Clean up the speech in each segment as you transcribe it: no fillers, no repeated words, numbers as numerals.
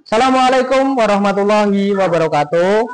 Assalamualaikum warahmatullahi wabarakatuh.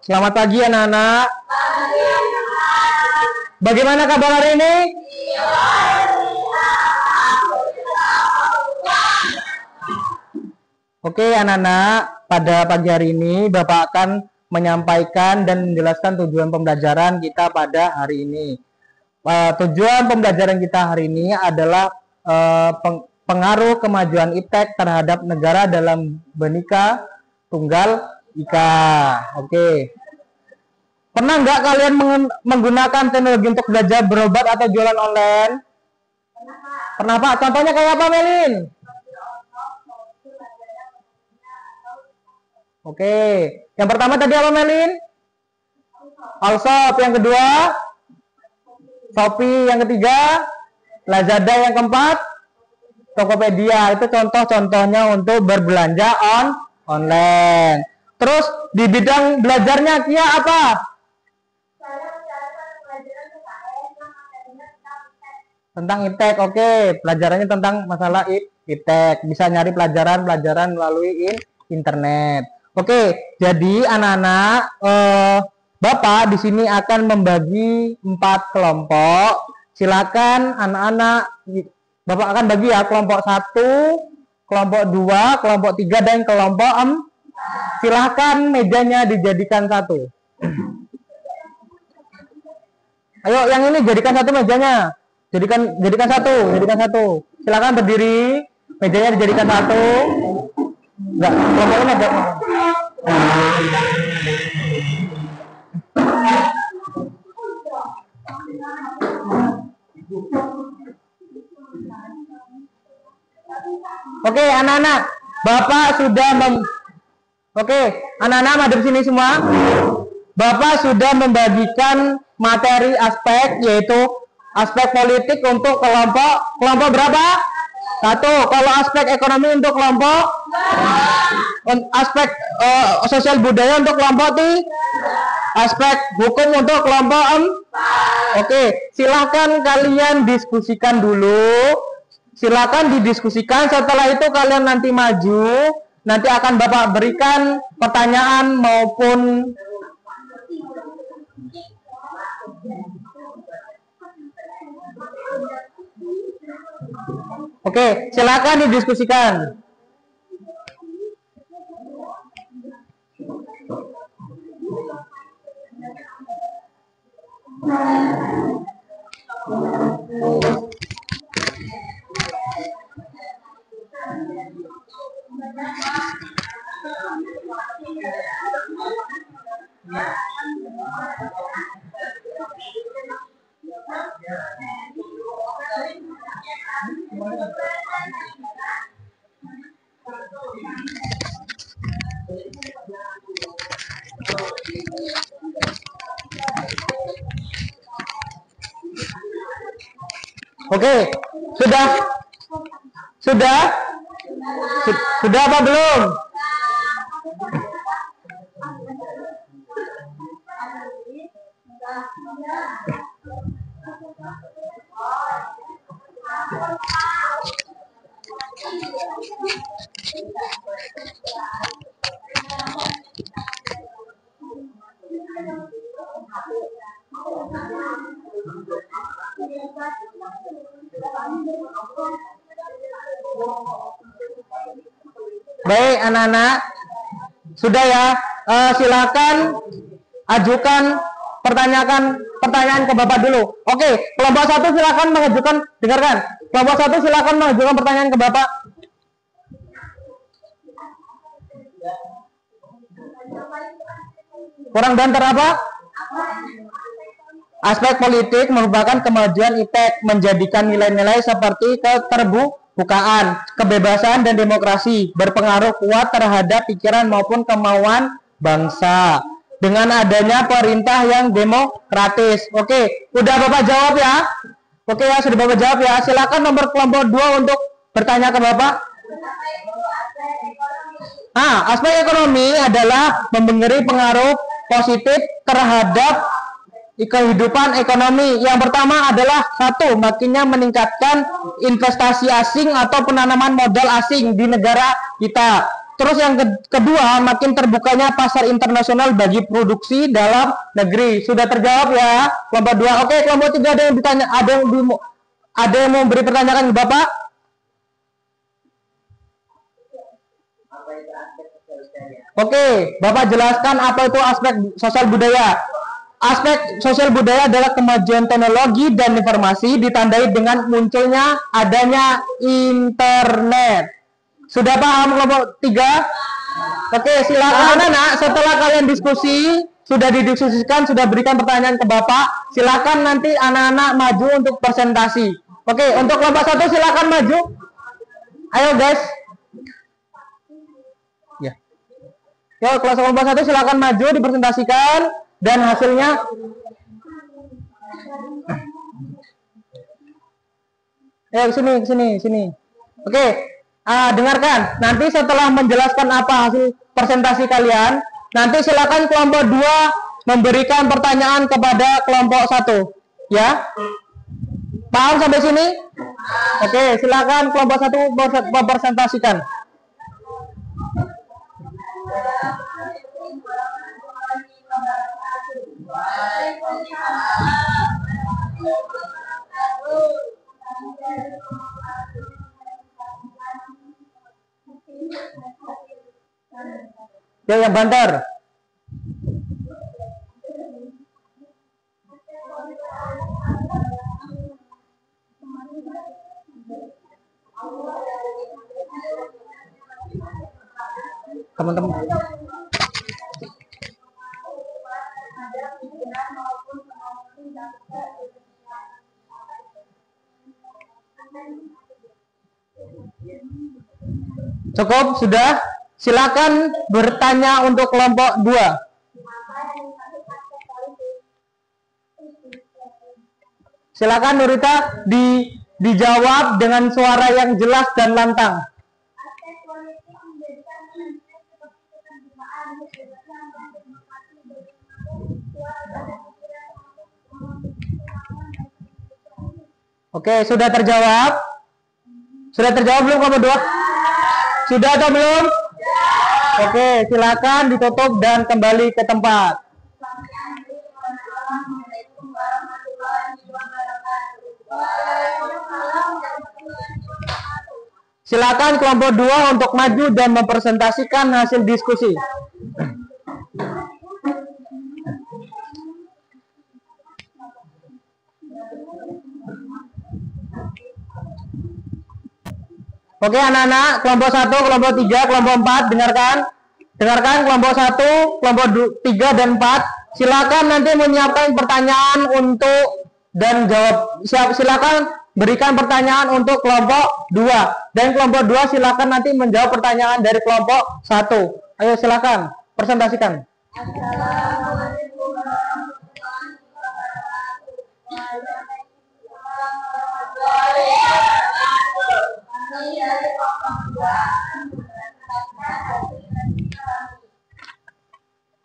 Selamat pagi anak-anak. Bagaimana kabar hari ini? Oke anak-anak, pada pagi hari ini Bapak akan menyampaikan dan menjelaskan tujuan pembelajaran kita pada hari ini. Tujuan pembelajaran kita hari ini adalah pengaruh kemajuan iptek terhadap negara dalam Bhinneka Tunggal Ika. Oke. Pernah nggak kalian menggunakan teknologi untuk belajar berobat atau jualan online? Pernah Pak? Contohnya kayak apa Melin? Oke. Yang pertama tadi apa Melin? Allshop. Yang kedua? Shopee. Yang ketiga? Lazada. Yang keempat? Tokopedia. Itu contoh-contohnya untuk berbelanja online. Terus di bidang belajarnya Kia apa? Tentang iptek. Oke, pelajarannya tentang masalah iptek. Bisa nyari pelajaran melalui internet. Oke, jadi anak-anak, Bapak di sini akan membagi 4 kelompok. Silakan anak-anak, Bapak akan bagi ya, kelompok 1, kelompok 2, kelompok 3, dan kelompok 4. Silahkan mejanya dijadikan 1. Ayo yang ini jadikan 1 mejanya. Jadikan 1. Silahkan berdiri. Mejanya dijadikan 1. Enggak, kelompok ini ada. Oke, anak-anak, Bapak sudah Oke, anak-anak madep sini semua. Bapak sudah membagikan materi aspek, yaitu aspek politik untuk kelompok berapa? 1. Kalau aspek ekonomi untuk kelompok, aspek sosial budaya untuk kelompok 3, aspek hukum untuk kelompok 4. Oke, silakan kalian diskusikan dulu. Silakan didiskusikan. Setelah itu kalian nanti maju. Nanti akan Bapak berikan pertanyaan maupun Oke, silakan didiskusikan. Oke, sudah apa belum? Baik anak-anak, sudah ya. Silakan ajukan pertanyaan ke Bapak dulu. Oke, kelompok 1 silakan mengajukan, dengarkan. Kelompok 1 silakan mengajukan pertanyaan ke Bapak. Kurang banter apa? Aspek politik merupakan kemajuan iptek menjadikan nilai-nilai seperti keterbukaan, kebebasan, dan demokrasi berpengaruh kuat terhadap pikiran maupun kemauan bangsa dengan adanya perintah yang demokratis. Oke, udah Bapak jawab ya? Oke ya, sudah Bapak jawab ya. Silakan nomor kelompok 2 untuk bertanya ke Bapak. Aspek ekonomi adalah memberi pengaruh positif terhadap kehidupan ekonomi. Yang pertama adalah satu, makinnya meningkatkan investasi asing atau penanaman modal asing di negara kita. Terus yang kedua, makin terbukanya pasar internasional bagi produksi dalam negeri. Sudah terjawab ya kelompok 2. Oke, kelompok 3 ada yang ditanya, ada yang mau beri pertanyaan ke Bapak? Oke, Bapak jelaskan apa itu aspek sosial budaya. Aspek sosial budaya adalah kemajuan teknologi dan informasi ditandai dengan munculnya adanya internet. Sudah paham kelompok 3? Oke, silakan anak-anak, setelah kalian diskusi, sudah didiskusikan, sudah berikan pertanyaan ke Bapak, silakan nanti anak-anak maju untuk presentasi. Oke, untuk kelompok 1 silakan maju. Ayo guys. Ya. Yo, kelas kelompok 1 silakan maju dipresentasikan dan hasilnya. Ayo sini. Oke. Dengarkan, nanti setelah menjelaskan apa hasil presentasi kalian, nanti silakan kelompok 2 memberikan pertanyaan kepada kelompok 1, ya. Paham sampai sini? Oke, silakan kelompok 1 mempresentasikan. Ya, yang banter. Teman-teman. Cukup, sudah. Silakan bertanya untuk kelompok 2. Silakan Nurita dijawab dengan suara yang jelas dan lantang. Oke, sudah terjawab? Sudah terjawab belum kelompok 2? Sudah atau belum? Oke, silakan ditutup dan kembali ke tempat. Silakan kelompok 2 untuk maju dan mempresentasikan hasil diskusi. Oke anak-anak, kelompok 1, kelompok 3, kelompok 4, dengarkan kelompok 1, kelompok 3 dan 4. Silakan nanti menyiapkan pertanyaan untuk dan jawab. Silakan berikan pertanyaan untuk kelompok 2 dan kelompok 2 silakan nanti menjawab pertanyaan dari kelompok 1. Ayo silakan presentasikan. Assalamualaikum warahmatullahi wabarakatuh. Kami dari kelompok 2 mempresentasikan hasil kajian kami.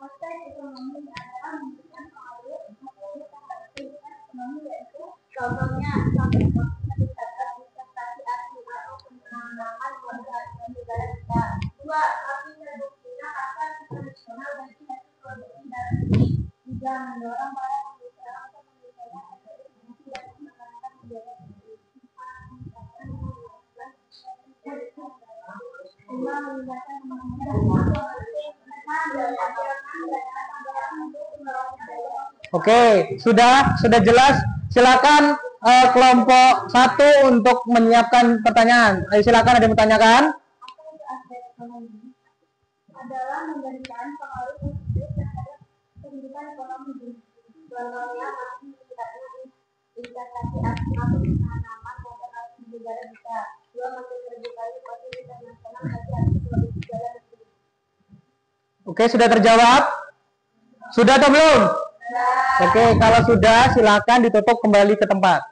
Aspek ekonomi adalah memberikan pengaruh ekonomi terhadap kehidupan ekonomi, yaitu contohnya sampai meningkatkan investasi asing atau penanaman modal di negara kita. 2. Kami terbuktinya pasar internasional bagi hasil produksi dalam negeri. 3. Mendorong para pengusaha untuk menyelesaikan hasil inovasi dan mengembangkan biaya negeri. Oke, sudah jelas. Silakan kelompok 1 untuk menyiapkan pertanyaan. Ayo silakan, ada yang bertanyakan? Adalah memberikan pengaruh positif terhadap kehidupan ekonomi. Contohnya masih meningkatnya investasi asing atau penanaman modal asing di negara kita. 2. Makin terbukanya pasar internasional bagi hasil produksi dalam negeri. Oke, sudah terjawab? Sudah atau belum? Oke, kalau sudah silakan ditutup kembali ke tempat.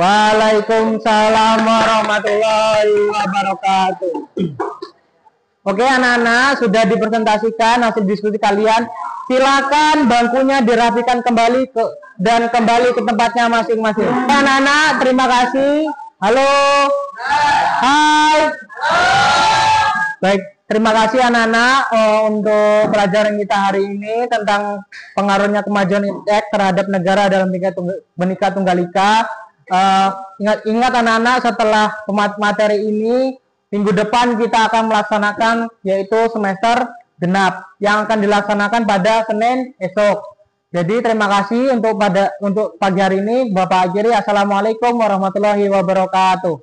Waalaikumsalam warahmatullahi wabarakatuh. Oke anak-anak, sudah dipresentasikan hasil diskusi kalian. Silakan bangkunya dirapikan kembali dan kembali ke tempatnya masing-masing. Anak-anak, terima kasih. Halo. Hai. Baik, terima kasih anak-anak untuk pelajaran kita hari ini tentang pengaruhnya kemajuan iptek terhadap negara dalam Bhinneka Tunggal Ika. Ingat anak-anak, setelah materi ini minggu depan kita akan melaksanakan yaitu semester genap yang akan dilaksanakan pada Senin esok. Jadi terima kasih untuk pagi hari ini. Bapak akhiri, assalamualaikum warahmatullahi wabarakatuh.